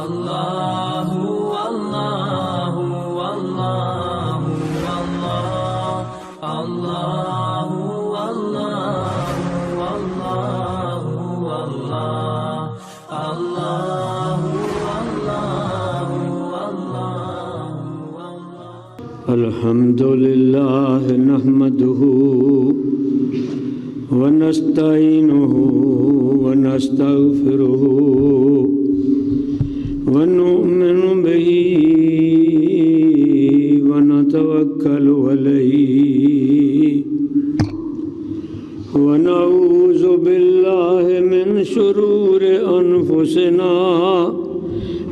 اللہ اللہ اللہ اللہ اللہ اللہ اللہ الحمد للہ نحمده ونستعینه ونستغفره ونؤمن به ونتوکل علیہ ونعوذ باللہ من شرور انفسنا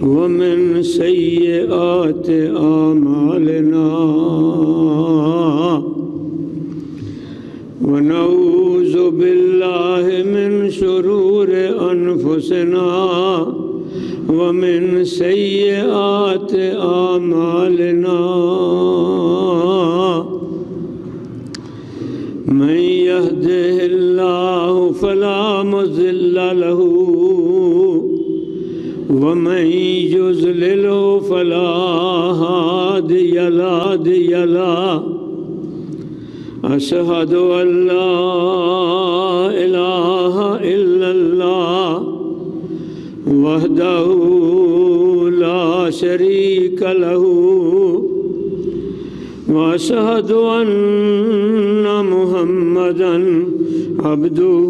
ومن سیئات اعمالنا ونعوذ باللہ من شرور انفسنا ومن سیئات اعمالنا من يهده الله فلا مضل له ومن يضلل فلا هادي له أشهد أن لا إله إلا الله وحده لا شريك له وأشهد أن محمدًا عبده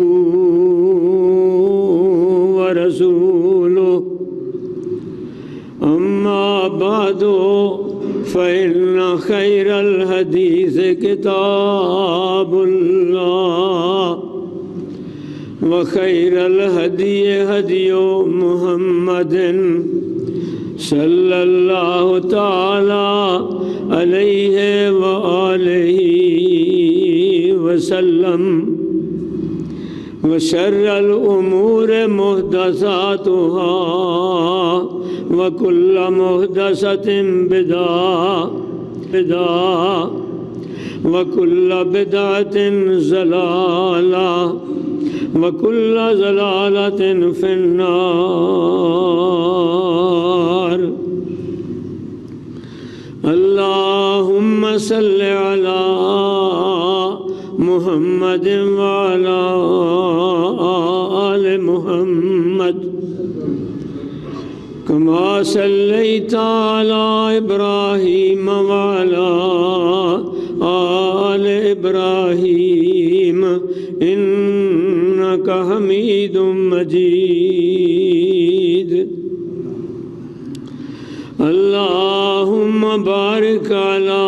ورسوله أما بعد فإن خير الحديث كتاب الله وخير الهدي هدي محمد صلى الله تعالى عليه وآله وسلم وشر الأمور محدثاتها وكل محدثة بدعة وكل بدعة ضلالة وكل ضلالة في النار اللهم صل على محمد وعلى آل محمد كما صليت على إبراهيم وعلى آل إبراهيم إنك حميد مجيد اللهم بارك على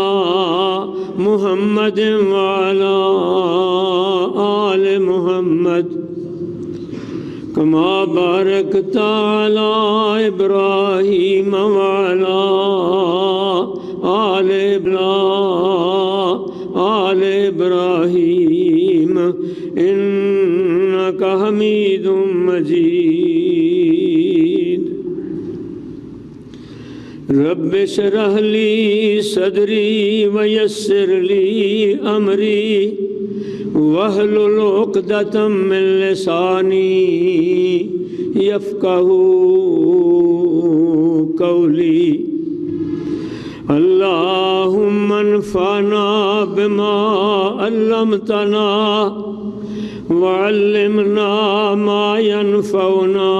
محمد وعلى آل محمد كما باركت على إبراهيم وعلى آل إبراهيم إنك حميد مجيد رب اشرح لي صدري ويسر لي أمري واحلل عقدة من لساني يفقهوا قولي اللهم انفعنا بما علمتنا وعلمنا ما ينفعنا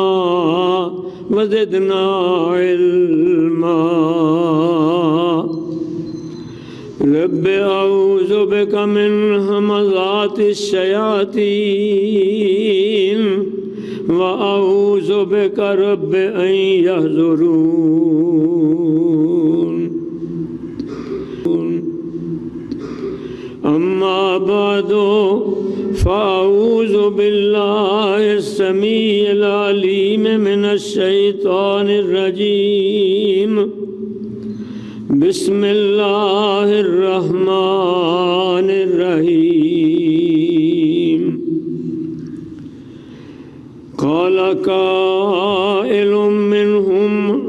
وزدنا علما رب اعوذ بك من همزات الشياطين واعوذ بك رب ان يحضرون اما بعد فاعوذ بالله السميع العليم من الشيطان الرجيم بسم الله الرحمن الرحيم قال قائل منهم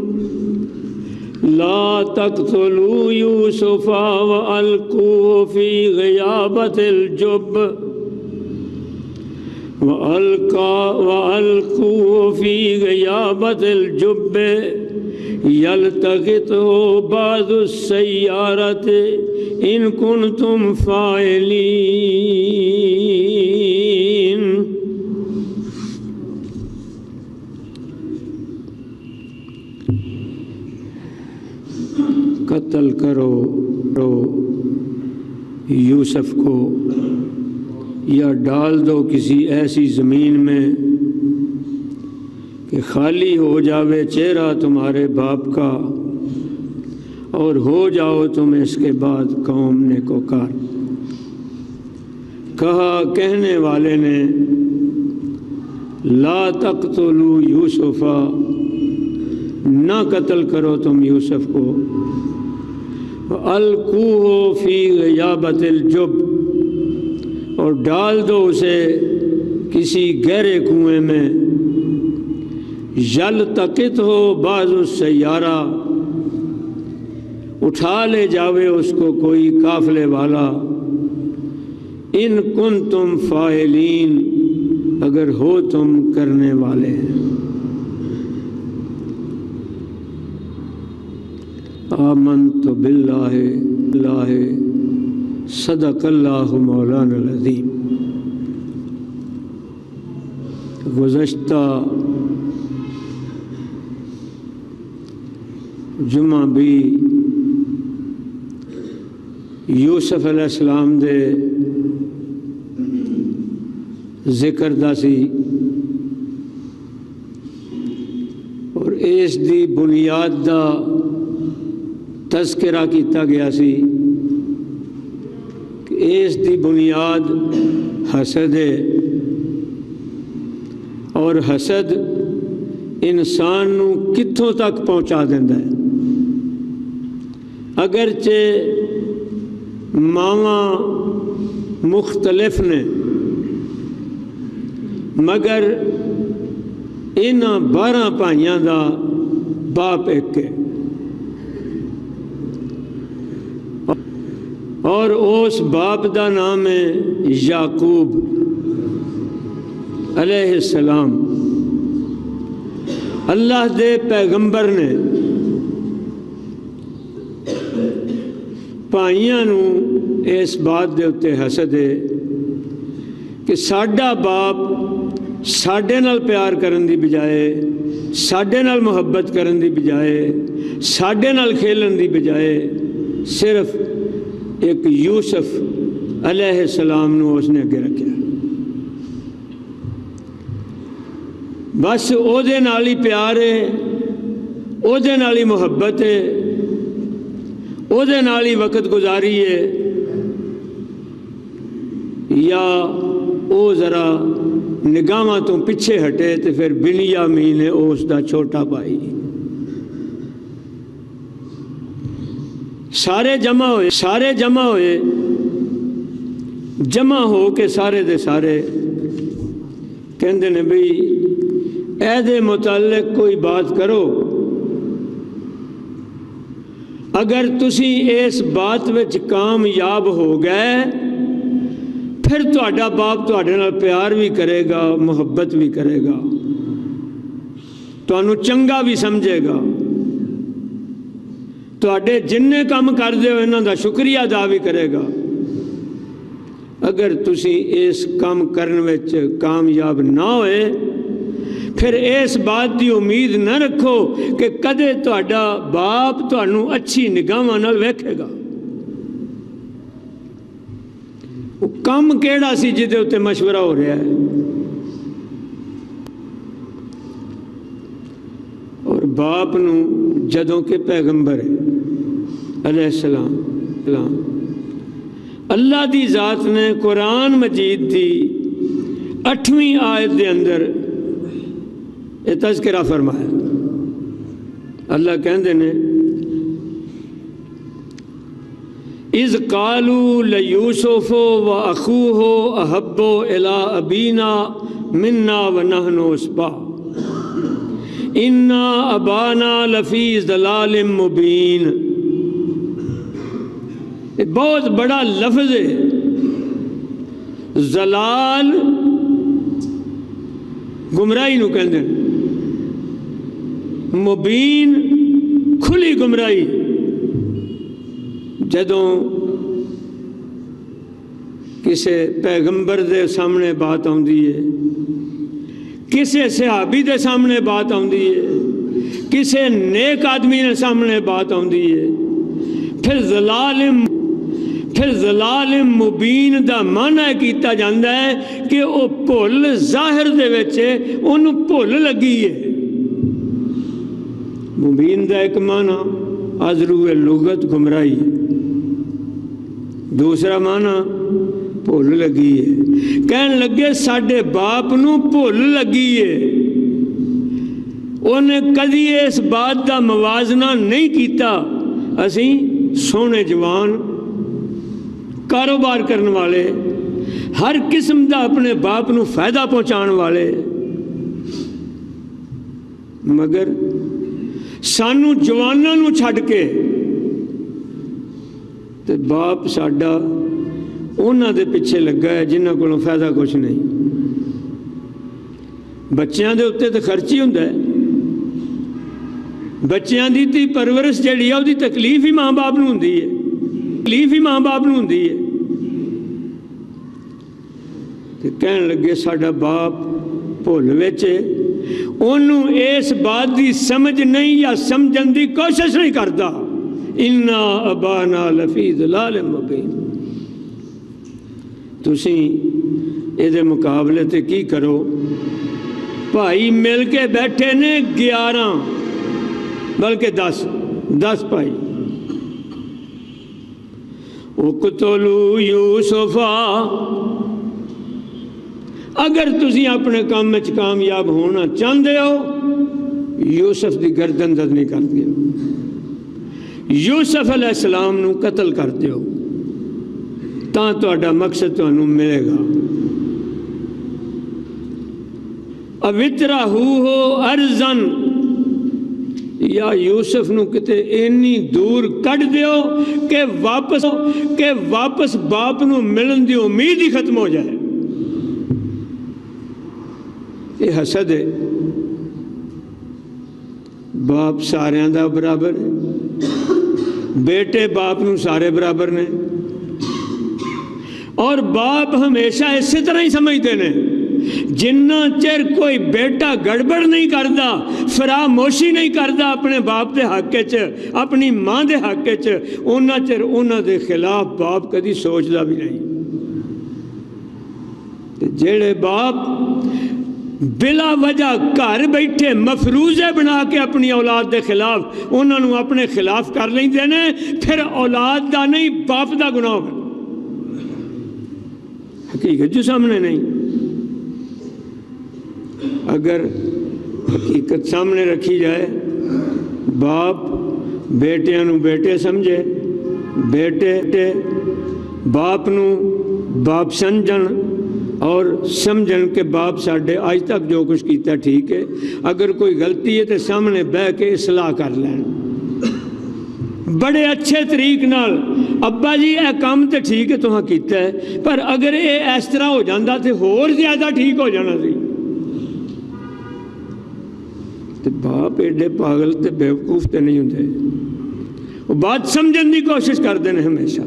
لا تقتلوا يوسف وألقوه في غيابة الجب وألقوا في غيابة الجب یلتقطہ بعض السیارۃ ان کنتم فاعلین۔ قتل کرو یوسف کو یا ڈال دو کسی ایسی زمین میں کہ خالی ہو جاوے چہرہ تمہارے باپ کا اور ہو جاؤ تم اس کے بعد قوم نیکوکار۔ کہا کہنے والے نے لا تقتلوا یوسف، نہ قتل کرو تم یوسف کو، القوہ فی غیابت الجب، اور ڈال دو اسے کسی گہرے کنویں میں، یلتقطہ بعض السیارہ، اٹھا لے جاوے اس کو کوئی قافلے والا، ان کنتم فاعلین، اگر ہو تم کرنے والے ہیں۔ آمنت باللہ صدق اللہ مولانا العظیم۔ گزشتہ جمعہ بھی یوسف علیہ السلام دے ذکر دا سی اور اس دی بنیاد دا تذکرہ کیتا گیا سی کہ اس دی بنیاد حسد ہے، اور حسد انسان نو کتھوں تک پہنچا دیندہ ہے۔ اگرچہ ماواں مختلف نے مگر انہاں 12 بھائیاں دا باپ ایک ہے، اور اس باپ دا نام ہے یعقوب علیہ السلام۔ اللہ دے پیغمبر نے بھائیاں نو اس بات دے اتے حسد ہے کہ ساڈا باپ ساڈے نال پیار کرن دی بجائے، ساڈے نال محبت کرن دی بجائے، ساڈے نال کھیلن دی بجائے صرف ایک یوسف علیہ السلام نو اس نے اگے رکھا، بس او دے نال ہی پیار ہے، او دے نال ہی محبت ہے، او دے نال ہی وقت گزاری ہے، یا او ذرا نگاہاں تو پیچھے ہٹے تو پھر بنیامین ہے اس دا چھوٹا بھائی۔ سارے جمع ہوئے جمع ہو کے سارے دے سارے کہندے نے بھئی اے دے متعلق کوئی بات کرو، اگر تسی اس بات وچ کامیاب ہو گئے پھر تہاڈا باپ تہاڈے نال پیار بھی کرے گا، محبت بھی کرے گا، تہانوں چنگا بھی سمجھے گا، تہاڈے جننے کام کردے ہو انہاں دا شکریہ ادا بھی کرے گا۔ اگر تسی اس کام کرن وچ کامیاب نہ ہوئے پھر اس بات دی امید نہ رکھو کہ کدے تہاڈا باپ تہانوں اچھی نگاہاں نال ویکھے گا۔ وہ کام کیڑا سی جدے اتے مشورہ ہو رہا ہے، اور باپ نو جدوں کے پیغمبر ہے علیہ السلام، اللہ دی ذات نے قرآن مجید دی 8ویں آیت دے اندر یہ تذکرہ فرمایا۔ اللہ کہندے نے اذ قالوا لیوسف واخوہ احب الی ابینا منا ونحن عصبہ انا ابانا لفی ضلال مبین۔ بہت بڑا لفظ ہے، ضلال گمراہی نو کہندے، مبین کھلی گمراہی جدوں کسے پیغمبر دے سامنے بات آندی ہے، کسے صحابی دے سامنے بات آندی ہے، کسے نیک آدمی دے سامنے بات آندی ہے، پھر ضلال مبین دا معنی کیتا جاندہ ہے کہ وہ بھول ظاہر دے وچے انہوں بھول لگی ہے۔ مبین دا ایک معنی ازرو لغت گمراہی، دوسرا معنی بھول لگی ہے۔ کہن لگے ساڈے باپ نو بھول لگی ہے، انہیں کدی اس بات دا موازنہ نہیں کیتا اسی سونے جوان کاروبار کرنے والے ہر قسم دا اپنے باپ نو فائدہ پہنچان والے، مگر سانو جواناں نو چھڈ کے تے باپ ساڈا انہاں دے پیچھے لگا ہے جنہاں کولوں فائدہ کچھ نہیں۔ بچیاں دے اتے تے خرچی ہوندا ہے، بچیاں دی تی پرورش جڑی ہے وہ تکلیف ہی ماں باپ نو ہوندی ہے، تکلیف ہی ماں باپ نو ہوندی ہے۔ تے کہن لگے ساڈا باپ بھول وچ انہوں اس بات دی سمجھ نہیں یا سمجھن دی کوشش نہیں کرتا۔ انا ابانا لفی ضلال مبین۔ تسی یہ مقابلے تے کی کرو، بھائی مل کے بیٹھے نے 11 بلکہ 10 بھائی۔ اقتلوا یوسفا، اگر تسی اپنے کام میں کامیاب ہونا چاہتے ہو یوسف دی گردن ددنی کر دیو، یوسف علیہ السلام نو قتل کر دیو تاں تہاڈا مقصد تانوں ملے گا۔ اوِترہوہ ارضاً، یا یوسف نو کتے اینی دور کٹ دیو کہ واپس باپ نو ملن دی امید ہی ختم ہو جائے۔ یہ حسد ہے، باپ سارے دا برابر ہے، بیٹے باپ نو سارے برابر نے، اور باپ ہمیشہ اسی طرح ہی سمجھتے ہیں جنہ چر کوئی بیٹا گڑبڑ نہیں کرتا، فراموشی نہیں کرتا اپنے باپ دے حق چ، اپنی ماں دے حق چ، اونا چر اونا دے خلاف باپ کدی سوچدا بھی نہیں۔ جیڑے باپ بلا وجہ گھر بیٹھے مفروضے بنا کے اپنی اولاد دے خلاف انہوں نے اپنے خلاف کر لیندے نے، پھر اولاد دا نہیں باپ دا گناہ ہوگا۔ حقیقت جو سامنے نہیں، اگر حقیقت سامنے رکھی جائے، باپ بیٹیاں نو بیٹے سمجھے، بیٹے باپ نو باپ سمجھن اور سمجھن کے باپ ساڈے آج تک جو کچھ کیتا ہے ٹھیک ہے، اگر کوئی غلطی ہے تو سامنے بہ کے اصلاح کر لین بڑے اچھے طریق نال، ابا جی اے کام تے ٹھیک ہے تہاں کیتا ہے، پر اگر اے اس طرح ہو جاندہ تے ہور زیادہ ٹھیک ہو جانا سی۔ تے باپ ایڈے پاگل تے بیوقوف تے نہیں ہوندے، وہ بات سمجھن دی کوشش کرتے ہیں ہمیشہ۔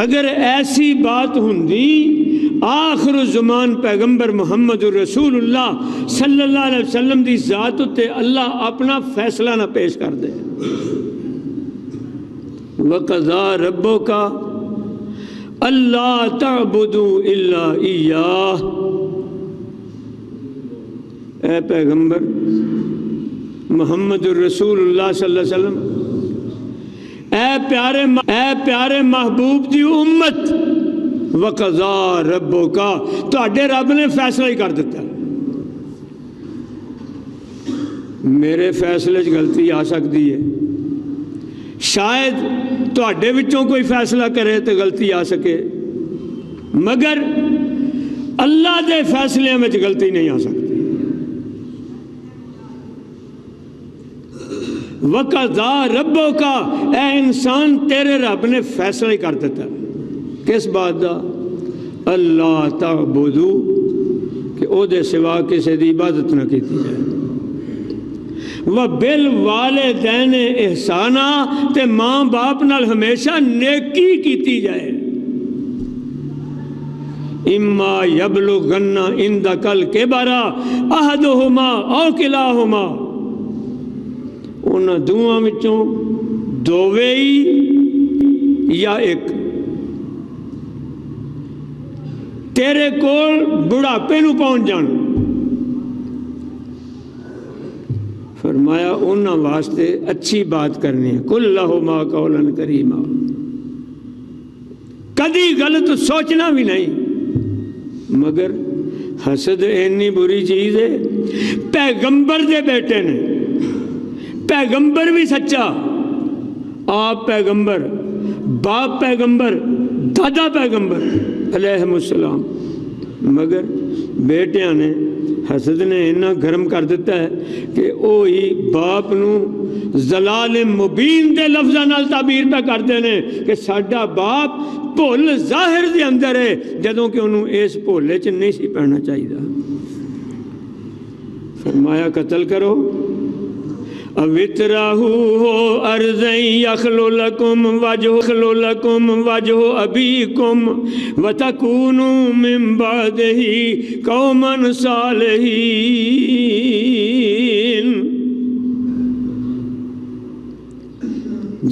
اگر ایسی بات ہوندی آخر الزمان پیغمبر محمد رسول اللہ صلی اللہ علیہ وسلم دی ذات تے اللہ اپنا فیصلہ نہ پیش کر دے۔ وَقَضَىٰ رَبُّكَ أَلَّا تَعْبُدُوا إِلَّا إِيَّاهُ۔ اے پیغمبر محمد رسول اللہ صلی اللہ علیہ وسلم، اے پیارے محبوب دی امت، وَقَضَىٰ رَبُّكَ، تہاڈے رب نے فیصلہ ہی کر دیتا ہے۔ میرے فیصلے غلطی آ سکتی ہے، شاید تہاڈے وچوں کوئی فیصلہ کرے تو غلطی آ سکے، مگر اللہ دے فیصلے میں غلطی نہیں آ سکتی۔ وَقَضَىٰ رَبُّكَ، اے انسان تیرے رب نے فیصلہ ہی کر دیتا ہے۔ کس بات دا؟ اللہ تعبدو، کہ او دے سوا کسی دی عبادت نہ کیتی جائے۔ و بل والدین احسانا تے ماں باپ نال ہمیشہ نیکی کیتی جائے. اما یبلغن عندک الکبر احدہما او کلاہما، انہاں دوواں وچوں دووے ہی یا ایک تیرے کول بڑھاپے نو پہنچ جان. فرمایا انہاں واسطے اچھی بات کرنی ہے. قل لہما قولا کریما، کدی غلط سوچنا بھی نہیں. مگر حسد اینی بری چیز ہے. پیغمبر دے بیٹے نے، پیغمبر بھی سچا، آپ پیغمبر، باپ پیغمبر، دادا پیغمبر علیہ السلام، مگر بیٹیاں نے حسد نے اتنا گرم کر دیتا ہے کہ وہی باپ نو زلال مبین دے لفظاں نال تعبیر پہ کرتے ہیں کہ ساڈا باپ بھول ظاہر دے اندر ہے، جدوں کہ انہوں اس بھولے چ نہیں سی پڑنا چاہیے. فرمایا قتل کرو. اوِتْرَهُ أَرْضًا يَخْلُ لَكُمْ وَجْهُ أَبِيكُمْ وَتَكُونُوا مِنْ بَعْدِهِ قَوْمًا صَالِحِينَ.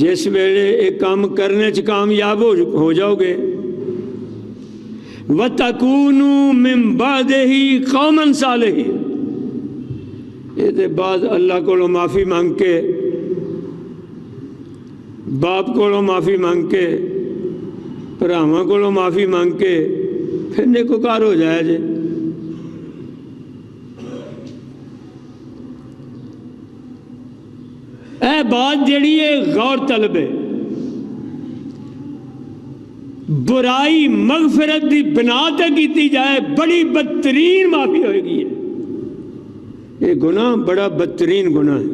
جس ویلے ایک کام کرنے چ کامیاب ہو جاؤ گے، وَتَكُونُوا مِنْ بَعْدِهِ قَوْمًا صَالِحِينَ، یہ بعد اللہ کو معافی مانگ کے، باپ کو معافی مانگ کے، بھراواں کو معافی مانگ کے پھر نیکوکار ہو جائے جے. اے بات جڑی ہے غور طلب ہے. برائی مغفرت دی بنا تے کیتی جائے بڑی بدترین معافی ہوئے گی. یہ گناہ بڑا بدترین گناہ ہے.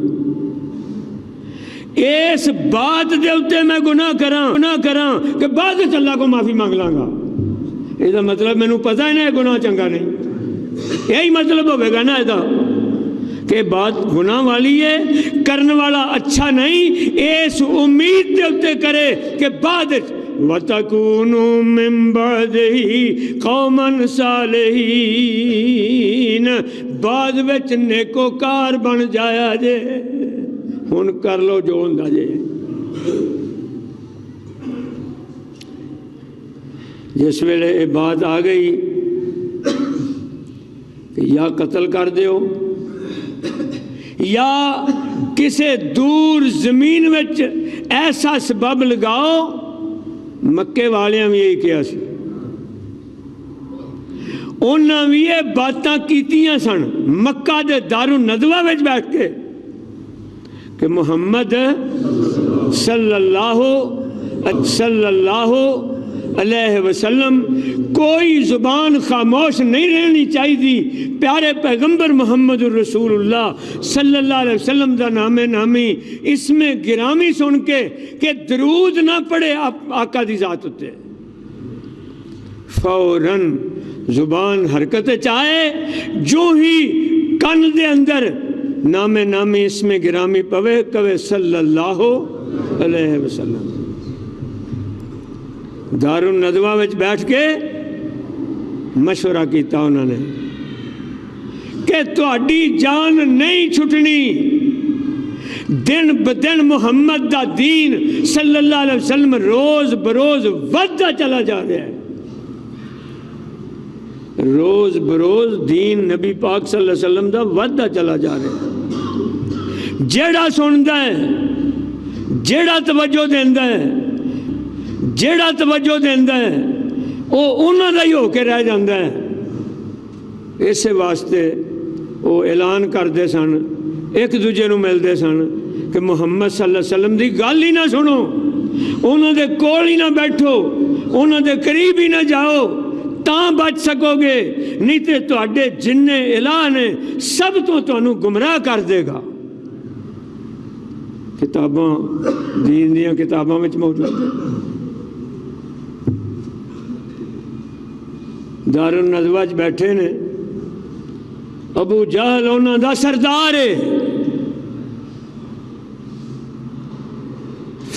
اس بات دے اتے میں گناہ کراں کہ بعد اللہ کو معافی مانگ لاں گا، یہ مطلب مینوں پتہ ہی نہیں گناہ چنگا نہیں. یہی مطلب ہوئے گا نا یہ کہ بات گناہ والی ہے، کرنے والا اچھا نہیں، اس امید دے اتے کرے کہ بعد وَتَكُونُوا مِن بَعْدِهِ قَوْمًا صَالِحِينَ، بعد وچ نیکوکار بن جایا جے. ہن کر لو جو ہوندا جے. جس ویلے یہ بات آ گئی کہ یا قتل کر دیو یا کسے دور زمین وچ ایسا سبب لگاؤ، مکے والیاں بھی یہی کیا سی، انہاں بھی یہ باتاں کیتیاں سن مکہ دے دارالندوہ وچ بیٹھ کے کہ محمد صلی اللہ علیہ وسلم کوئی زبان خاموش نہیں رہنی چاہیے. پیارے پیغمبر محمد الرسول اللہ صلی اللہ علیہ وسلم دا نام نامی اس میں گرامی سن کے کہ درود نہ پڑے آقا دی ذات ہوتے، فوراً زبان حرکت چاہے جو ہی کن دے اندر نام نامی اس میں گرامی پوے کوے صلی اللہ علیہ وسلم. دارالندوہ وچ بیٹھ کے مشورہ کیتا انہوں نے کہ تہاڈی جان نہیں چھٹنی، دن بدن محمد دا دین صلی اللہ علیہ وسلم روز بروز ودتا چلا جا رہا ہے. روز بروز دین نبی پاک صلی اللہ علیہ وسلم دا ودتا چلا جا رہا ہے. جیڑا سندا ہے، جیڑا توجہ دیندا ہے، جیڑا توجہ دیندا ہے وہ انہاں دا ہی ہو کے رہ جاندا ہے. اسے واسطے وہ اعلان کرتے سن، ایک دوجے نو ملتے سن کہ محمد صلی اللہ علیہ وسلم دی گل ہی نہ سنو، انہاں دے کول ہی نہ بیٹھو، انہاں دے قریب ہی نہ جاؤ، تاں بچ سکو گے، نہیں تے تواڈے جننے الہ نے سب تو تانوں گمراہ کر دے گا. کتاباں دین دیاں کتاباں وچ موجود ہے. دارالندوہ وچ بیٹھے نے، ابو جہل انہاں دا سردار ہے،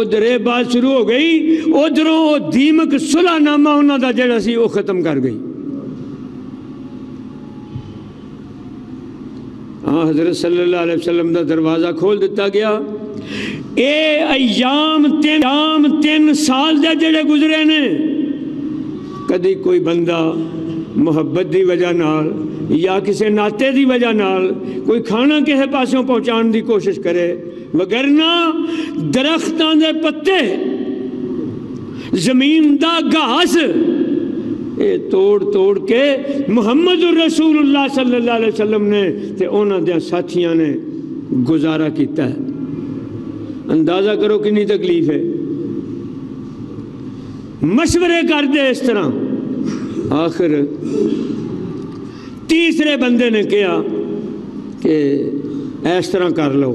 ادھر یہ بات شروع ہو گئی، ادھروں وہ دیمک صلح نامہ انہوں دا جڑا سی وہ ختم کر گئی۔ ہاں حضرت صلی اللہ علیہ وسلم دا دروازہ کھول دیتا گیا۔ اے ایام 3 سال دے جڑے گزرے نے، کدی کوئی بندہ محبت دی وجہ نال یا کسی ناتے دی وجہ نال کوئی کھانا کسی پاسوں پہنچان دی کوشش کرے، وگرنہ درختاں دے پتے، زمین دا گھاس اے توڑ کے محمد الرسول اللہ صلی اللہ علیہ وسلم نے تے انہاں دے ساتھیاں نے گزارا کیتا ہے۔ اندازہ کرو کنی تکلیف ہے۔ مشورے کر دے اس طرح، آخر تیسرے بندے نے کہا کہ اس طرح کر لو۔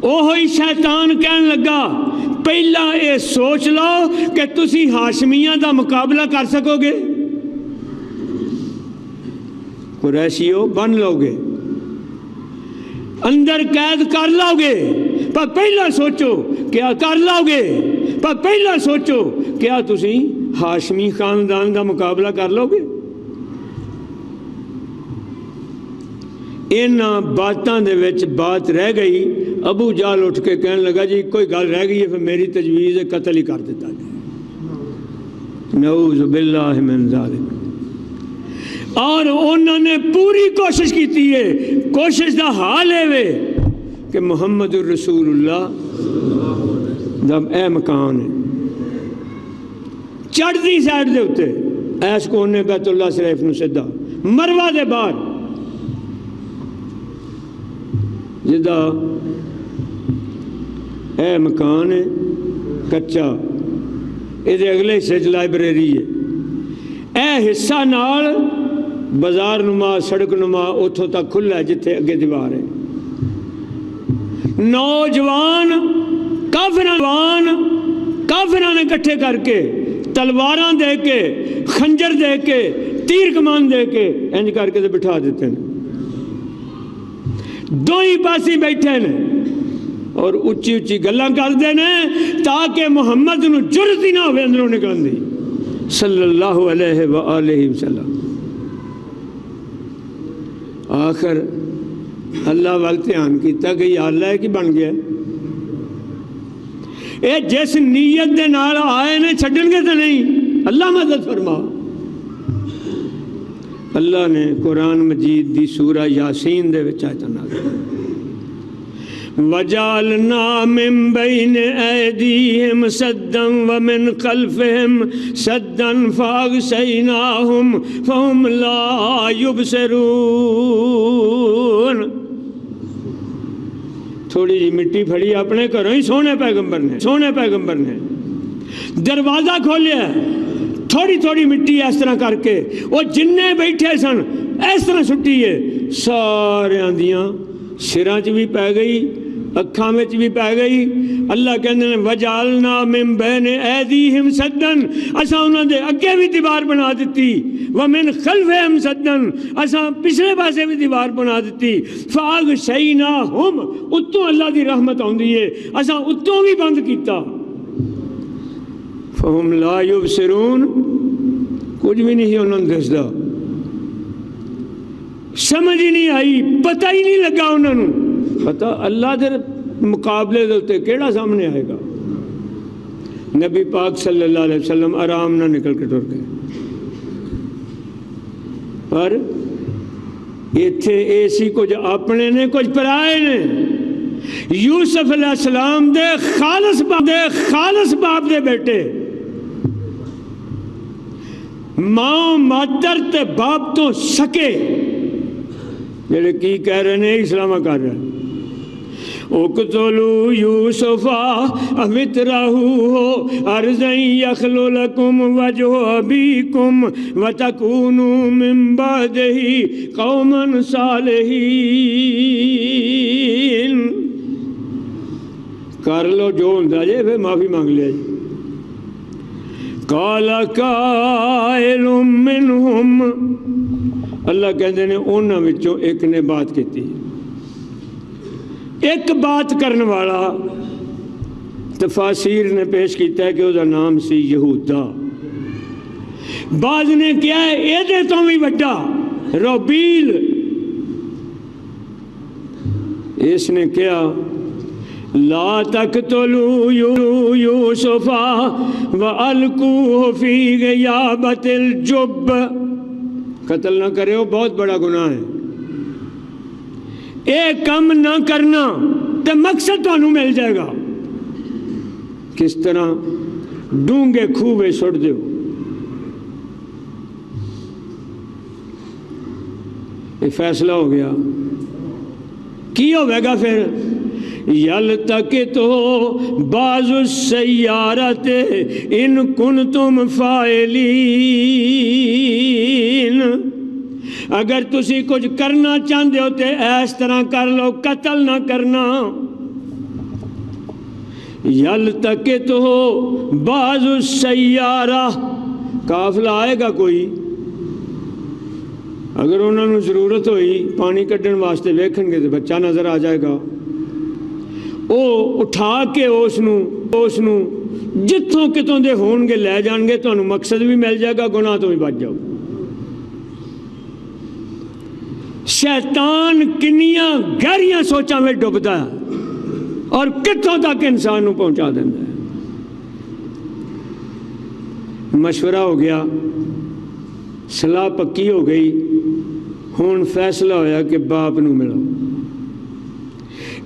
اوہی شیطان کہن لگا پہلا یہ سوچ لو کہ تسی ہاشمیاں دا مقابلہ کر سکو گے، قریشیو بن لو گے، اندر قید کر لو گے، پر پہلا سوچو کیا کر لو گے، پر پہلا سوچو کیا تسی ہاشمی خاندان دا مقابلہ کر لو گے۔ ان باتاں دے وچ بات رہ گئی، ابو جہل اٹھ کے کہنے لگا جی کوئی گل رہ گئی ہے، پھر میری تجویز قتل ہی کر دیتا جائے، نعوذ باللہ من ذالک۔ اور انہوں نے پوری کوشش کی ہے، کوشش دا حال ہے کہ محمد الرسول اللہ دا اے مکان ہے چڑھتی سائڈ دے اتے، ایس کونے بیت اللہ شریف نو سدھا مروہ دے باہر، جدا اے مکان ہے کچا، یہ اگلے حصے لائبریری ہے، اے حصہ نال بازار نما سڑک نما اتھوں تک کھلا ہے جتھے اگے دیوار ہے۔ نوجوان کافران نے کٹھے کر کے تلواراں دے کے خنجر دے کے تیر کمان دے کے انج کر کے بٹھا دیتے ہیں، دو ہی پاسی بیٹھے نے اور اچھی اچھی گلاں کرتے ہیں تاکہ محمد نو جرت ہی نہ ہوئے اندروں نکلن دی صلی اللہ علیہ وآلہ وسلم۔ آخر اللہ وال دھیان کیتا کہ یا اللہ ہے کہ بن گیا، اے جس نیت دے نال آئے نے چھڈن گے تو نہیں، اللہ مدد فرما۔ اللہ نے قرآن مجید دی سورہ یاسین دے وچ آیت نازل وَجَعَلْنَا مِن بَيْنِ أَيْدِيهِمْ سَدًّا وَمِنْ خَلْفِهِمْ سَدًّا فَأَغْشَيْنَاهُمْ فَهُمْ لَا يُبْصِرُونَ۔ تھوڑی جی مٹی پھڑی اپنے گھروں ہی سونے پیغمبر نے دروازہ کھولیا، تھوڑی تھوڑی مٹی اس طرح کر کے وہ جننے بیٹھے سن اس طرح سٹی ہے، سارے دیاں سراں چ بھی پی گئی، اکھاں وچ بھی پی گئی۔ اللہ کہندے نے وجعلنا من بین ایدیہم سدن، اساں انہاں دے اگے بھی دیوار بنا دتی، ومن خلفہم سدن، اساں پچھلے پاسے بھی دیوار بنا دتی، فاغشیناہم، اتوں اللہ دی رحمت آندی ہے، اساں اتوں بھی بند کیتا، فہم لا یبصرون، کچھ بھی نہیں انہوں نے دسدا، سمجھ ہی نہیں آئی، پتہ ہی نہیں لگا انہوں نے، پتہ اللہ دے مقابلے دے کیڑا سامنے آئے گا۔ نبی پاک صلی اللہ علیہ وسلم آرام نہ نکل کے ٹر گئے، پر ایتھے ایسی کچھ اپنے نے کچھ پرائے نے۔ یوسف علیہ السلام دے خالص باپ دے بیٹے، ماں مادر تے باپ تو سکے، جڑے کی کہہ رہے ہیں اسلامہ کر رہے ہیں، اقتلوا یوسف او اطرحوہ ارضا یخل لکم وجہ ابیکم وتکونوا من بعدہ قوما صالحین۔ کر لو جو ہوندا جے، پھر معافی مانگ لیا جی۔ قال قائل منہم، اللہ کہتے ہیں انہاں وچوں ایک نے بات کیتی، ایک بات کرنے والا تفاسیر نے پیش کیتا ہے کہ وہ نام سی یہودا، بعض نے کیا ہے یہ تو بھی بڑا روبیل، اس نے کیا لا تقتلوا یوسف والقوہ فی غیابۃ الجب، قتل نہ کرے، وہ بہت بڑا گناہ ہے، ایک کم نہ کرنا تو مقصد تانوں مل جائے گا۔ کس طرح ڈونگے کھوے سٹ دیو، یہ فیصلہ ہو گیا، کی ہوئے گا پھر یلتقط بعض السیارۃ ان کنتم فاعلین، اگر تسی کچھ کرنا چاہتے ہو تے اس طرح کر لو، قتل نہ کرنا۔ یلتقط بعض السیارہ، قافلہ آئے گا کوئی، اگر انہوں نے ضرورت ہوئی پانی کڈن واسطے ویکھن گے تو بچہ نظر آ جائے گا، وہ اٹھا کے اس نو جتوں کتوں دے ہون گے لے جان گے، تمہیں مقصد بھی مل جائے گا، گناہ تو بھی بچ جاؤ۔ شیطان کنیاں گہریاں سوچاں میں ڈبدا ہے اور کتوں تک انسان نو پہنچا دینا ہے۔ مشورہ ہو گیا، صلاح پکی ہو گئی، ہون فیصلہ ہویا کہ باپ نو ملو،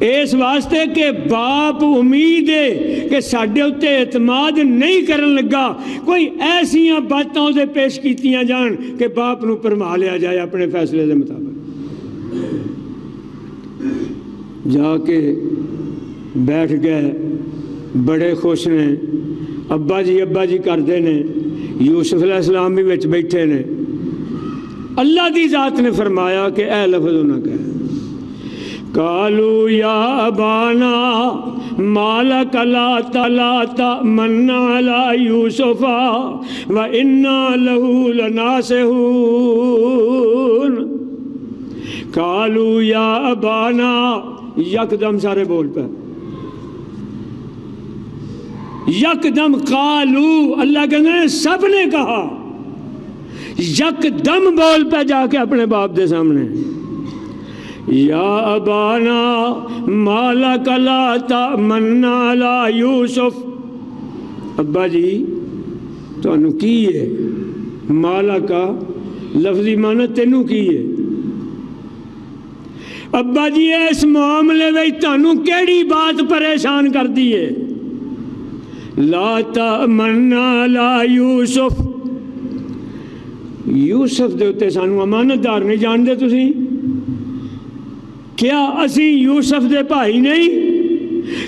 اس واسطے کہ باپ امید ہے کہ ساڈے اتے اعتماد نہیں کرن لگا، کوئی ایسیاں باتوں سے پیش کیتیاں جان کہ باپ نو پرما لیا جائے اپنے فیصلے کے مطابق۔ جا کے بیٹھ گئے، بڑے خوش نے، ابا جی کرتے نے، یوسف علیہ السلام بھی وچ بیٹھے نے، اللہ دی ذات نے فرمایا کہ اے لفظ نہ کہہ، قالوا یا ابانا ما لک لا تأمن علی یوسف وإنا له لناصحون، قالوا یا ابانا، یکدم سارے بول پہ، یکدم قالو، اللہ کہتے ہیں سب نے کہا، یکدم بول پہ جا کے اپنے باپ دے سامنے، یا ابانا ما لک لا تأمن علی یوسف، ابا جی تو انہوں کی ہے، مالا کا لفظی معنی تینوں کی ہے، ابا جی اس معاملے میں تانوں کیڑی بات پریشان کر دی ہے، لا تأمن علی یوسف، یوسف دے اتے سانوں امانت دار نہیں جان دے تسی، کیا اسی یوسف دے بھائی نہیں؟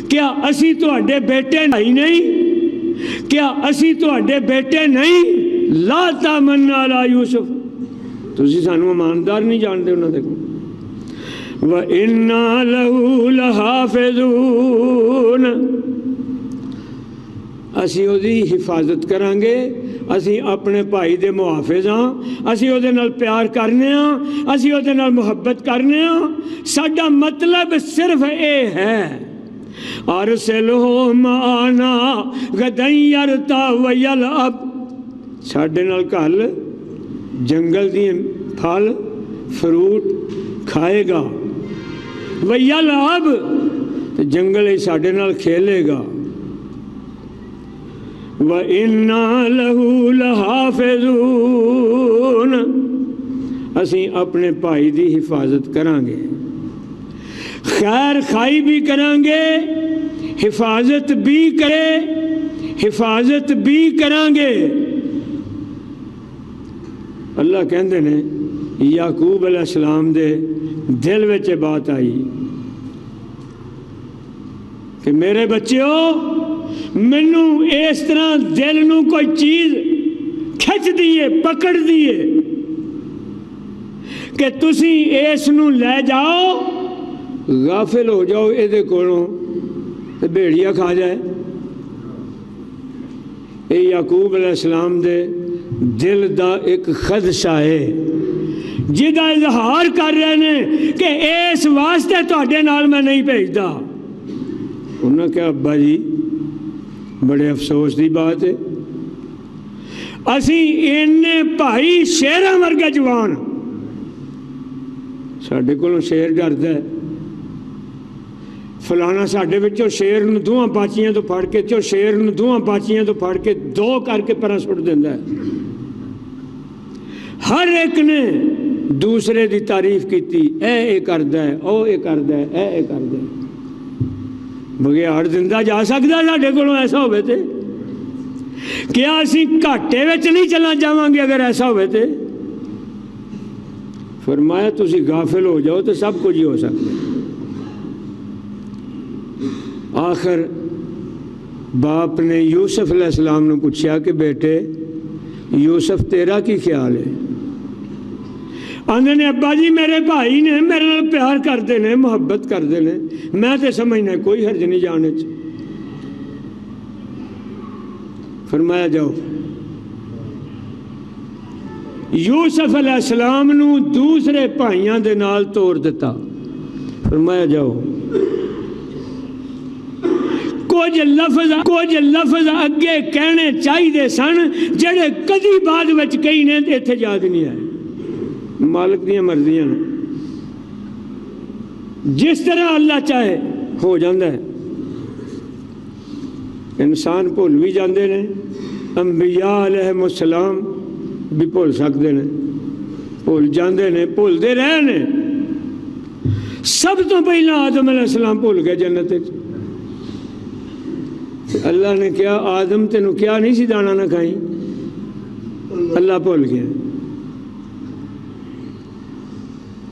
کیا اسی تواڈے بیٹے بھائی نہیں؟ کیا اسی تواڈے بیٹے نہیں؟ لا تأمن علی یوسف، تسی سانوں امانتدار نہیں جان دے انہاں دے کو، وَإِنَّا لَهُ لَحَافِظُونَ، اسی او دی حفاظت کریں گے، اسی اپنے بھائی دے محافظ ہاں، اسی او دے نال پیار کرنے ہاں، اسی او دے نال محبت کرنے ہاں، ساڈا مطلب صرف اے ہے، ارسلہ معنا غدا یرتع ویلعب، ساڈے نال کل جنگل دی پھل فروٹ کھائے گا، ویلعب جنگل ہی ساڈے نال کھیلے گا، وَإِنَّا لَهُ لَحَافِظُونَ، اسی اپنے بھائی دی حفاظت کریں گے، خیر خائی بھی کریں گے، حفاظت بھی کریں گے۔ اللہ کہندے نے یعقوب علیہ السلام دے دل وچ بات آئی کہ میرے بچیو، مینوں اس طرح دل نو کوئی چیز کھچ دیئے، پکڑ دیئے کہ تسی اس نو لے جاؤ، غافل ہو جاؤ اے کولوں تے بھیڑیا کھا جائے۔ اے یعقوب علیہ السلام دے دل دا ایک خدشہ ہے جہاں اظہار کر رہے ہیں کہ اس واسطے تواڈے نال میں نہیں بھیجدا۔ انہوں نے کہا ابا جی بڑے افسوس کی بات ہے اسی اینے بھائی شیراں ورگا جوان ساڈے کولوں شیر ڈردا ہے فلانا ساڈے وچوں شیر نوں دوہاں پاچیاں تو پھڑ کے شیر نوں دوہاں پاچیاں تو پھڑ کے دو کر کے پراں سٹ دیندا ہے ہر ایک نے دوسرے دی تعریف کیتی اے کردا ہے او اے کردا ہے اے کردا ہے بغیار زندہ جا سکدا ساڈے کولوں ایسا ہوے تے کیا اسی گھاٹے وچ نہیں چلا جاواں گے اگر ایسا ہوے تے فرمایا تسی غافل ہو جاؤ تو سب کچھ ہی ہو سکتا ہے آخر باپ نے یوسف علیہ السلام نے پوچھا کہ بیٹے یوسف تیرا کی خیال ہے آندے نے ابا جی میرے بھائی نے میرے نال پیار کرتے ہیں محبت کرتے ہیں میں تے سمجھنا کوئی حرج نہیں جانے فرمایا جاؤ یوسف علیہ السلام نو دوسرے بھائیاں دے نال توڑ دیتا فرمایا جاؤ کچھ لفظ اگے کہنے چاہیے سن جڑے کدی بعد وچ کئی نے اتنے یاد نہیں آئے مالک دیاں مرضیاں نے جس طرح اللہ چاہے ہو جاندہ ہے انسان بھول بھی جاندے نے انبیاء علیہ السلام بھی بھول سکتے ہیں بھول جاندے نے بھولتے رہے نے سب تو پہلا آدم علیہ السلام بھول گئے جنت اللہ نے کیا آدم تینوں کیا نہیں سی دانا نہ کھائیں اللہ بھول گیا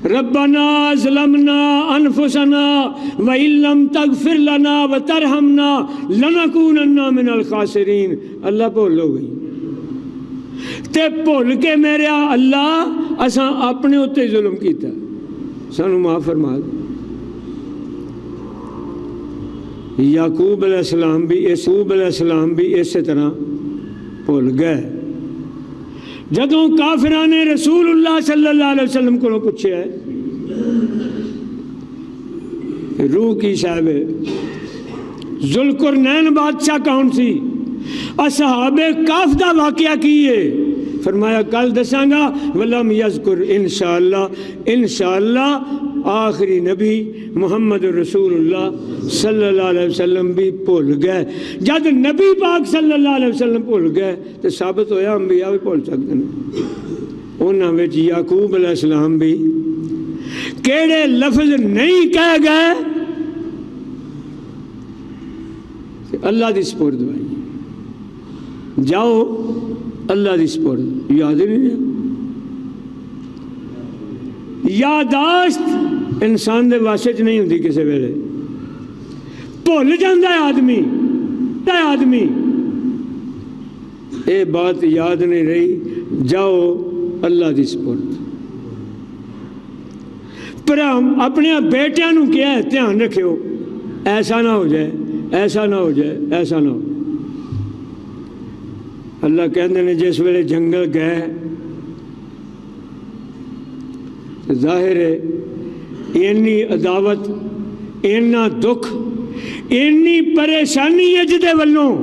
ربنا ظلمنا انفسنا وَإِن لَّمْ تَغْفِرْ لَنَا وَتَرْحَمْنَا لَنَكُونَنَّ مِنَ الْخَاسِرِينَ اللہ بھول ہو گئی تے بھول کے میرے اللہ اساں اپنے اتے ظلم کیتا سانو معاف فرما دے یعقوب علیہ السلام بھی اسی طرح بھول گئے جدوں کافران نے رسول اللہ صلی اللہ علیہ وسلم کو پوچھا ہے روح کی صاحب ذوالقرنین بادشاہ کون سی اصحاب کہف دا واقعہ کیے فرمایا کل دساں گا ولم یذکر انشاءاللہ آخری نبی محمد رسول اللہ صلی اللہ علیہ وسلم بھی بھول گئے جب نبی پاک صلی اللہ علیہ وسلم بھول گئے تو ثابت ہویا انبیاء بھی بھول سکتے ہیں انہاں وچ یعقوب علیہ السلام بھی کیڑے لفظ نہیں کہہ گئے اللہ دی سپرد بھائی جاؤ اللہ دی سپرد یاد نہیں ہے یاداشت انسان دے واسطے چ نہیں ہوندی کسی ویلے بھول جاندا ہے آدمی اے بات یاد نہیں رہی جاؤ اللہ دی سپرد پر اپنے بیٹیاں نو کیا ہے دھیان رکھو ایسا نہ ہو جائے ایسا نہ ہو جائے ایسا نہ ہو اللہ کہندے نے جس ویلے جنگل گئے ظاہر ہے اینی عداوت اینا دکھ اینی پریشانی ہے جدے والوں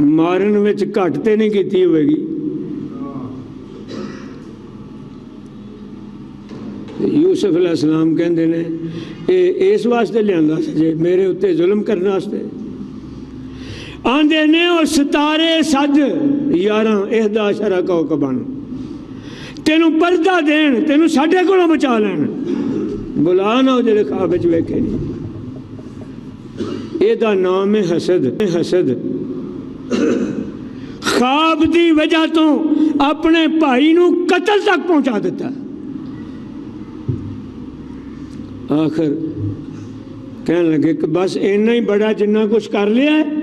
مارن وچ گھٹتے نہیں کیتی ہوئے گی یوسف علیہ السلام کہندے نے اس واسطے لیاندا سجے میرے اتے ظلم کرنے واسطے آندے نے اور ستارے سد 11 11 کوكباں تینوں پردہ دین تینوں ساڈے کولوں بچا لین بلا نہ ہو جڑے خواب وچ ویکھے نہیں اے دا نام ہے حسد خواب دی وجہ تو اپنے بھائی نو قتل تک پہنچا دیتا آخر کہنے لگے کہ بس اینا ہی بڑا جنہ کچھ کر لیا ہے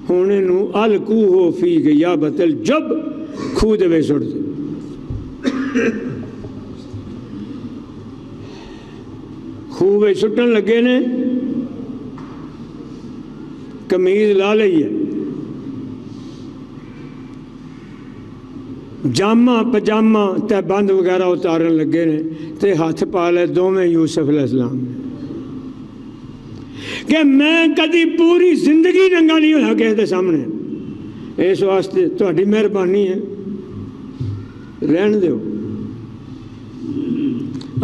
ہونے نو الکوہ فی غیابۃ الجب خود وے سٹ دے خوہ سٹن لگے نے کمیز لا لئی ہے جامہ پجامہ تے بند وغیرہ اتارن لگے نے تے ہاتھ پا لے دو میں یوسف علیہ السلام نے کہ میں کدی پوری زندگی ننگا نہیں ہویا کسی کے سامنے، اس واسطے تہاڈی مہربانی ہے رہن دیو۔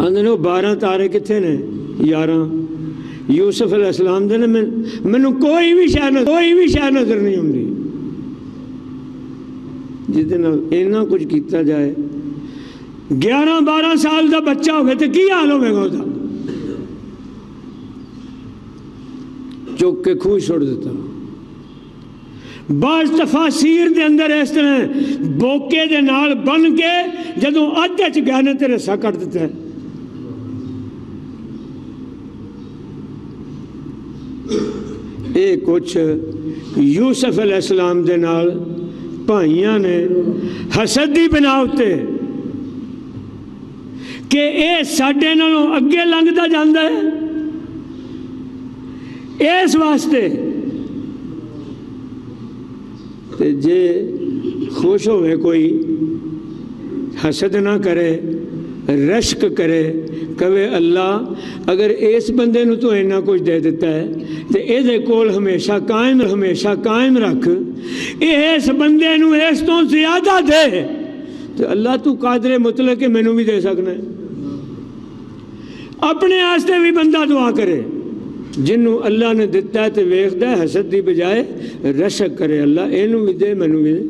آندے نے 12 تارے کتنے نے؟ 11 یوسف علیہ السلام دے نے مینوں کوئی بھی شے نظر نہیں آتی جس اتنا کچھ کیتا جائے۔ 11-12 سال کا بچہ ہوگا تو کی حال ہوگا وہ؟ چک کے خوہ چھوڑ دیتا۔ بعض تفاسیر دے اندر اس طرح بوکے دے نال بن کے جدوں ادھے چ گیا نے تے رسا کٹ دیتا ہے۔ یہ کچھ یوسف علیہ السلام دے نال بھائیاں نے حسد دی بنا اتے کہ اے ساڈے نالوں اگے لنگدا جاندا ہے، اس واسطے تے جے خوش ہوئے کوئی حسد نہ کرے، رشک کرے، کہے اللہ اگر اس بندے نو تو اینا کچھ دے دیتا ہے تے اے دے کول ہمیشہ قائم رکھ، اس بندے نو اس تو زیادہ دے، تو اللہ تو قادر مطلق ہے مینوں بھی دے سکنا ہے۔ اپنے آستے بھی بندہ دعا کرے، جنوں اللہ نے دتا ہے تو ویکھدا ہے، حسد دی بجائے رشک کرے، اللہ اینوں بھی دے مینوں بھی دے،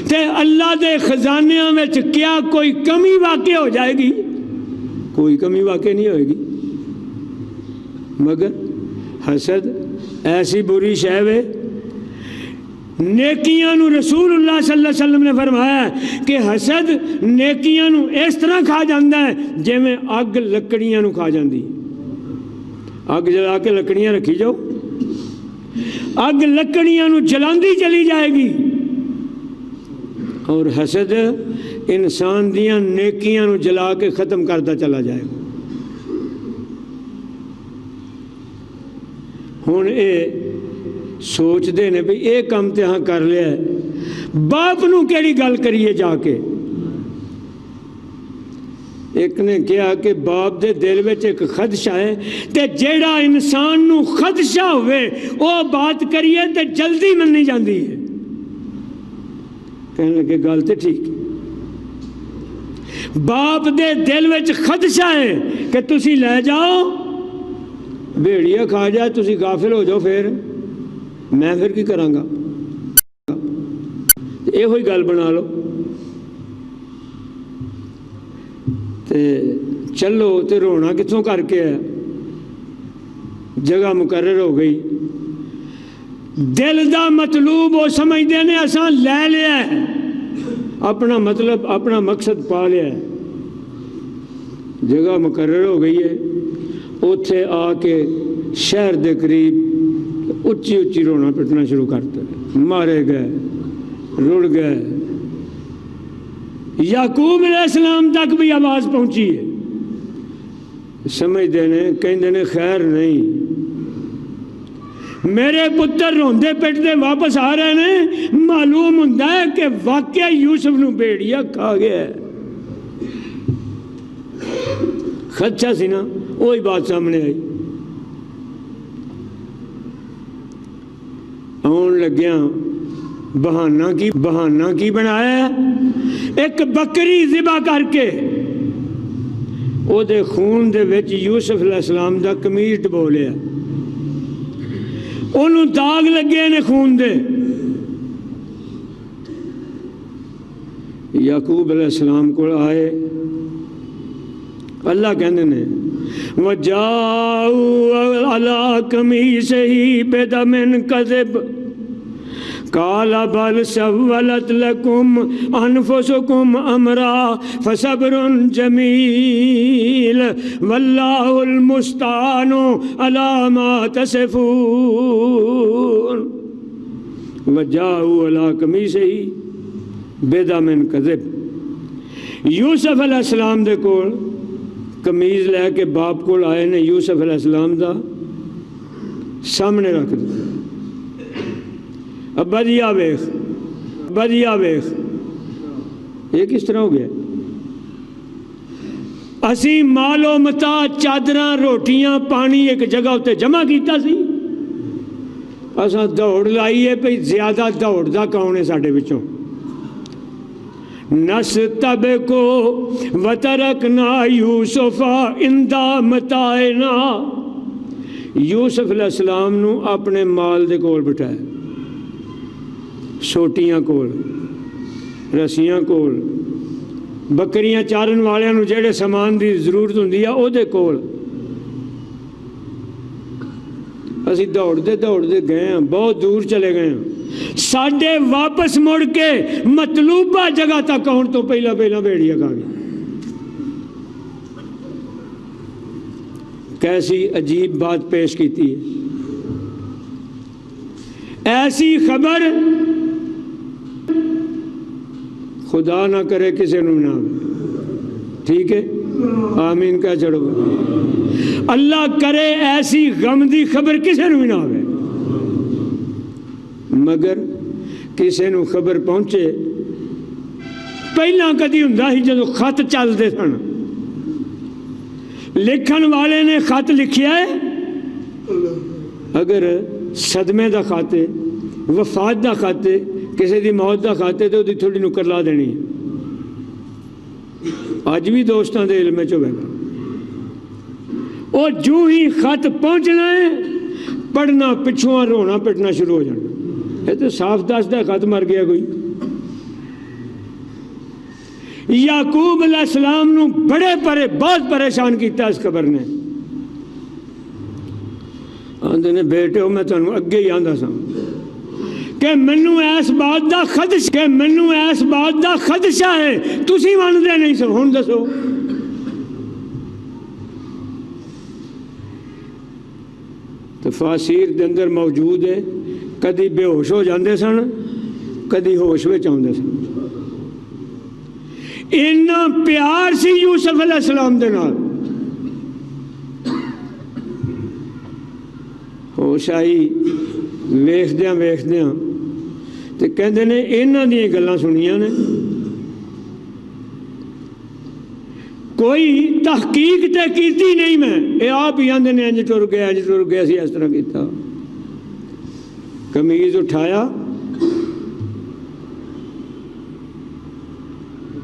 تے اللہ دے خزانیاں میں کیا کوئی کمی واقع ہو جائے گی؟ کوئی کمی واقع نہیں ہوئے گی، مگر حسد ایسی بری شے ہے۔ نیکیاں نو رسول اللہ صلی اللہ علیہ وسلم نے فرمایا ہے کہ حسد نیکیاں نو اس طرح کھا جاندہ ہے جے میں اگ لکڑیاں نو کھا جاندی۔ اگ جلا کے لکڑیاں رکھی جاؤ، اگ لکڑیاں نو جلاندی چلی جائے گی، اور حسد انسان دیاں نیکیاں نو جلا کے ختم کرتا چلا جائے گا۔ ہن اے سوچ دے نے بھی اے کم تے ہاں کر لیا ہے، باپ نو کیڑی گل کریے جا کے؟ ایک نے کہا کہ باپ دے دل وچ ایک خدشہ ہے، تے جیڑا انسان نو خدشہ ہوئے او بات کریے تے جلدی مننی جاندی ہے۔ کہنے لگے گل تے ٹھیک، باپ دے دل وچ خدشہ ہے کہ تسی لے جاؤ بھیڑیا کھا جائے، تسی غافل ہو جاؤ، پھر میں پھر کی کراں گا؟ یہ ہوئی گل بنا لو تے چلو، تے رونا کتوں کر کے ہے؟ جگہ مقرر ہو گئی، دل دا مطلوب وہ سمجھتے ہیں اساں لے لیا ہے، اپنا مطلب اپنا مقصد پا لیا ہے، جگہ مقرر ہو گئی ہے، اوتھے آ کے شہر دے قریب اچھی اچھی رونا پٹنا شروع کرتا ہے، مارے گئے، رڑ گئے، یعقوب علیہ السلام تک بھی آواز پہنچی ہے، سمجھتے ہیں کہندے نے خیر نہیں، میرے پتر روندے پٹدے واپس آ رہے ہیں، معلوم ہوتا ہے کہ واقعہ یوسف نو بیڑیا کھا گیا ہے۔ خدشہ سی نا، وہی بات سامنے آئی، آن لگیا بہانہ کی بنایا، ایک بکری ذبح کر کے او دے خون دے وچ یوسف علیہ السلام دا قمیض ڈبو لیا، انہوں داغ لگے نے خون دے۔ یعقوب علیہ السلام کو آئے، اللہ کہنے نے وَجَاءُوا عَلَىٰ قَمِيصِهِ بِدَمٍ كَذِبٍ قال بل سولت لكم أنفسكم أمرا فصبر جميل والله المستعان على ما تصفون وجاءوا على قميصه بدم كذب۔ یوسف علیہ السلام دے کول قمیض لے کے باپ کول آئے نے، یوسف علیہ السلام دا سامنے رکھ دیا، ابا جی آ ویخ، ابا جی آ ویخ، یہ کس طرح ہو گیا؟ اسی مالو متا چادراں روٹیاں پانی ایک جگہ اتنے جمع کیتا سی. اساں دوڑ لائیے پئی زیادہ دوڑدا کون ہے ساڈے وچوں؟ نستبقو وترکنا یوسف عند متاعنا. یوسف علیہ السلام نو اپنے مال دے کول بٹھایا، سوٹیاں کول، رسیاں کول، بکریاں چارن والے نو جڑے سامان دی ضرورت ہوندی ہے او دے کول. اسی دوڑتے دوڑتے گئے ہیں، بہت دور چلے گئے ہیں. ساڈے واپس مڑ کے مطلوبہ جگہ تک آن تو پہلا بھیڑیا کھا گیا. کیسی عجیب بات پیش کیتی ہے. ایسی خبر خدا نہ کرے کسی نے نہ آئے. ٹھیک ہے، آمین کہہ چڑھو. اللہ کرے ایسی غم دی خبر کسی نے بھی نہ آئے. مگر کسی نو خبر پہنچے پہلا کدی ہوندا سی جدو خط چلتے سن. لکھن والے نے خط لکھیا ہے، اگر صدمے دا خط ہے، وفات دا خط ہے، کسی دی موت دا خط ہے تو وہ تھوڑی نکر لا دینی ہے. اج بھی دوستاں دے علم چ ہوئے گا. وہ جو ہی خط پہنچنا ہے پڑھنا پچھوں رونا پٹنا شروع ہو جانا. یہ تو صاف دسدا خط مر گیا کوئی. یعقوب علیہ السلام نو بہت پریشان کیتا اس خبر نے. آندے نے بیٹے ہو میں تانوں اگے ہی آندا سا کہ مینوں اس بات دا خدشہ ہے، تسی منتے نہیں سو. ہن دسو تفاسیر دے اندر موجود ہے، کدی بے ہوش ہو جاندے سن، کدی ہوش وچ آندے سن. اتنا پیار سی یوسف علیہ السلام دے نال. ہوش آئی ویکھدیاں تے کہندے نے انہاں دیاں گلاں سنیاں نے، کوئی تحقیق تے کیتی نہیں. میں اے آپ ہی آندے نے انج ٹر گیا سی اس طرح کیتا. قمیض اٹھایا،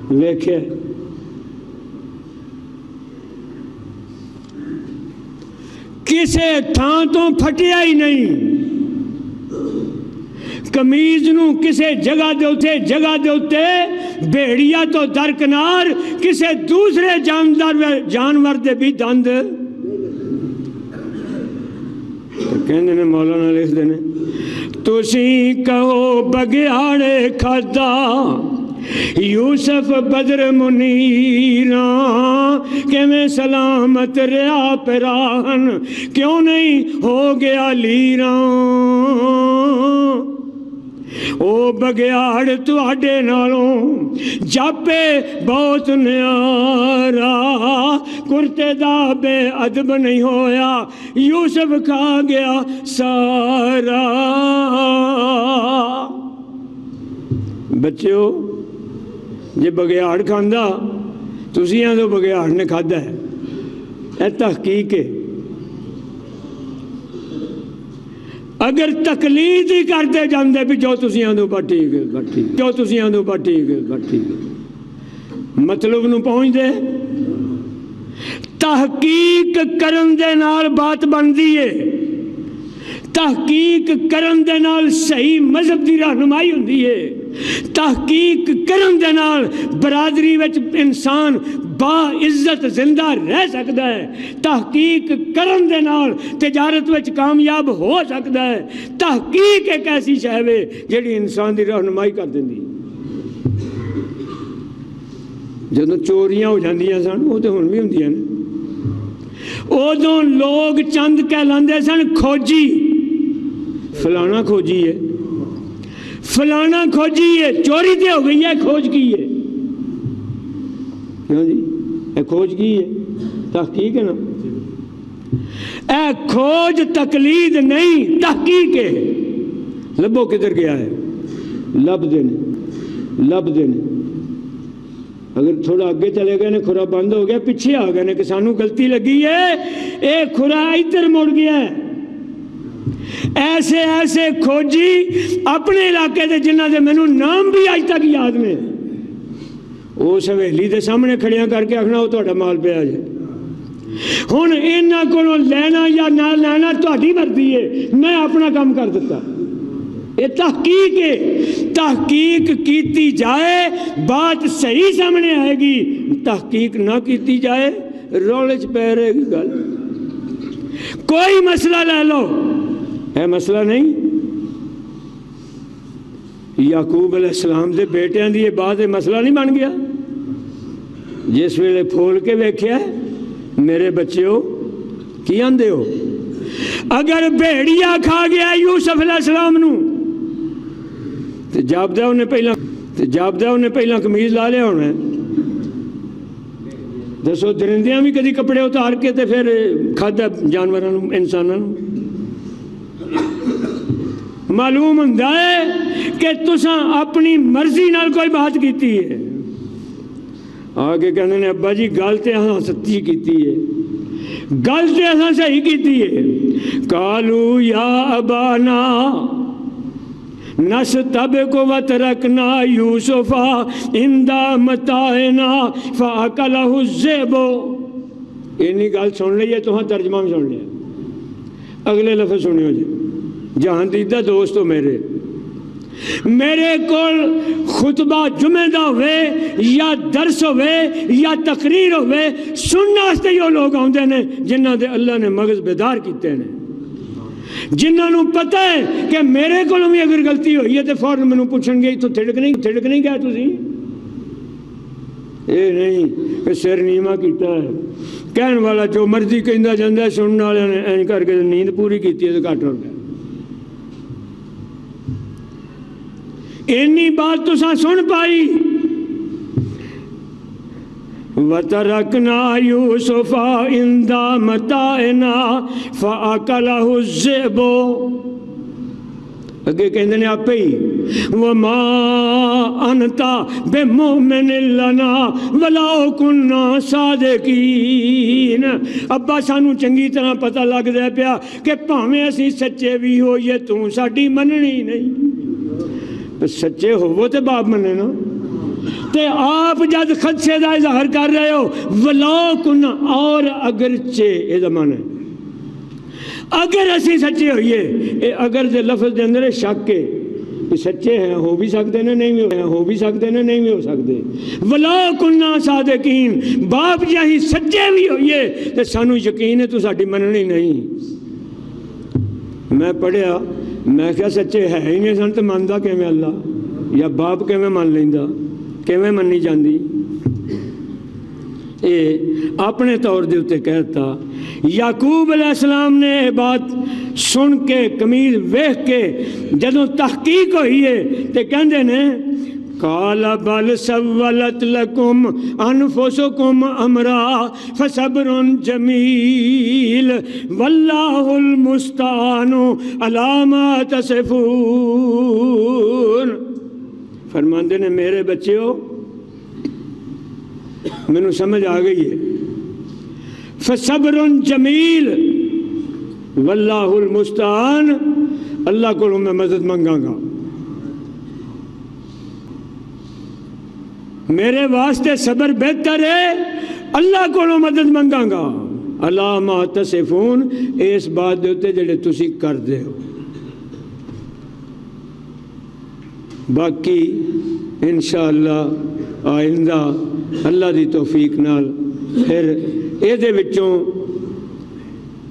ویکھے کسے تھان تو پھٹیا ہی نہیں. قمیض نو کسے جگہ دے اوتے بھیڑیا تو درکنار کسے دوسرے جانور دے بھی دند. کہندے نے مولانا لکھ دے نے تسی کہو بگیاڑے کھادا یوسف بدر منیراں کہ میں سلامت رہا پراہن کیوں نہیں ہو گیا لیراں. او بگیاڑ تواڈے نالوں جاپے بہت نیارا کرتے دا بے ادب نہیں ہویا یوسف کھا گیا سارا. بچیو جے بگیاڑ کھاندا تسی آندو بگیاڑ نے کھادا ہے. اے تحقیق ہے. اگر تقلید ہی کرتے جاندے بھی جو تسی آندو با ٹھیک ہے، جو تسی آندو با ٹھیک ہے، مطلب نو پہنچ دے. تحقیق کرن دے نال بات بندی ہے. تحقیق کرن دے نال صحیح مذہب دی رہنمائی ہوندی ہے. تحقیق کرن دے نال برادری وچ انسان با عزت زندہ رہ سکتا ہے. تحقیق کرن دے نال تجارت وچ کامیاب ہو سکتا ہے. تحقیق ایک ایسی شے ہے جڑی انسان دی رہنمائی کر دیندی. جدوں چوریاں ہو جاندیاں سن وہ تو ہن بھی ہوندیاں نے. ادوں لوگ چند کہلاندے سن کھوجی. فلانا کھوجی ہے، فلانا کھوجی ہے، چوری تے ہو گئی ہے، کھوج کی ہے. کیوں جی؟ اے کھوج کی ہے، تحقیق ہے نا. اے کھوج تقلید نہیں، تحقیق ہے. لبو کدھر گیا ہے؟ لب دینے. اگر تھوڑا اگے چلے گئے نے کھرا بند ہو گیا، پیچھے آ گئے نے کہ سانو غلطی لگی ہے، اے کھرا ادھر مڑ گیا ہے۔ ایسے ایسے کھوجی اپنے علاقے دے جنہ دے مینوں نام بھی اج تک یاد نے، اس حویلی دے سامنے کھڑیاں کر کے آخنا وہ تہاڈا مال پیا جے۔ ہن انہاں کولوں لینا یا نہ لینا تہاڈی مرضی ہے، میں اپنا کام کر دیتا۔ یہ تحقیق ہے، تحقیق کیتی جائے بات صحیح سامنے آئے گی، تحقیق نہ کیتی جائے رولے چ پے رہے گی گل۔ کوئی مسئلہ لے لو، ہے مسئلہ نہیں، یعقوب علیہ السلام دے بیٹیاں دی یہ بات مسئلہ نہیں بن گیا؟ جس ویلے پھول کے ویکھیا میرے بچے ہو کی آندے ہو؟ اگر بھیڑیا کھا گیا یوسف علیہ السلام نو تے جابدہ انہیں پہلا قمیض لا لیا ہونا ہے، دسو درندیاں بھی کدی کپڑے اتار کے تے پھر کھادا جانوراں نو انساناں نو؟ معلوم ہوندا ہے کہ تساں اپنی مرضی نال کوئی بات کیتی ہے۔ آگے کہندے نے ابا جی گل تے اساں سچی کیتی ہے، گل تے اساں صحیح کیتی ہے۔ قالوا یا ابانا نستبق وترکنا یوسف عند متاعنا فاکلہ الذئب۔ اینی گل سن لئی ہے، تہاں ترجمہ بھی سن لیا، اگلے لفظ سنیو جی۔ جہاں دیدہ دوست ہو میرے کول خطبہ جمعہ دا ہوئے یا درس ہوئے یا تقریر ہوئے سننے واسطے یہ لوگ آندے نے جنہاں دے اللہ نے مغز بیدار کیتے ہیں، جنہاں نو پتہ ہے کہ میرے کولوں بھی اگر غلطی ہوئی ہے تو فوراً مینوں پوچھن گے تو تھڑک نہیں گیا تسی؟ اے نہیں کہ سر نیما کیتا ہے، کہن والا جو مرضی کہندا جاندا ہے، سننے والے نے این کر کے نیند پوری کیتی ہے تو گھٹ ہو گیا۔ اینی بات تو سن پائی۔ وَتَرَكْنَا يُوسُفَ عِندَ مَتَاعِنَا فَأَكَلَهُ الذِّئْبُ۔ اگے کہندے نے آپ ہی وَمَا أَنْتَ بِمُؤْمِنٍ لَنَا وَلَوْ كُنَّا صَادِقِينَ۔ ابا سانو چنگی طرح پتہ لگ دے پیا کہ پاویں اسی سچے بھی ہوئیے تو ساڈی مننی نہیں۔ سچے ہوو تے باپ منے نا، تے آپ جد خدشے دا اظہار کر رہے ہو وَلَوْ كُنَّا، اور اگرچہ یہ زمان ہے اگر اسی سچے ہوئیے، اگر دے لفظ دے اندر شک ہے کہ سچے ہیں ہو بھی سکتے ہیں نہیں بھی ہو سکتے۔ وَلَوْ كُنَّا صَادِقِينَ، باپ جہی سچے بھی ہوئیے تے سانو یقین ہے تو ساڈی مننی نہیں۔ میں پڑھیا میں کیا سچے ہے ہی نہیں سن تو ماندا کیویں اللہ، یا باپ کیویں مان لیندا، کیویں مننی جاندی؟ اے اپنے طور دے اتے کہتا۔ یعقوب علیہ السلام نے بات سن کے قمیض ویکھ کے جدوں تحقیق ہوئی ہے تے کہندے نے قال بل سولت لکم انفسکم امرا فصبر جمیل واللہ المستعان علی ما تصفون۔ فرماندے نے میرے بچیو مینوں سمجھ آ گئی ہے، فصبر جمیل واللہ المستعان، اللہ کو میں مدد منگاں گا، میرے واسطے صبر بہتر ہے، اللہ کو مدد منگاں گا۔ اللہ ما تصفون، اس بات دے جڑے تسی کر دے ہو، باقی انشاءاللہ آئندہ اللہ دی توفیق نال پھر اے دے وچوں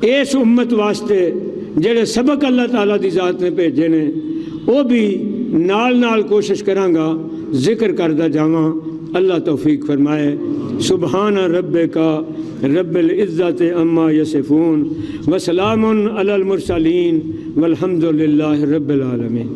اس امت واسطے جڑے سبق اللہ تعالیٰ دی ذات نے بھیجے نے وہ بھی نال نال کوشش کراں گا ذکر کردہ جاواں۔ اللہ توفیق فرمائے۔ سبحان ربک رب العزت عما یصفون وسلام علی المرسلین والحمد للہ رب العالمین۔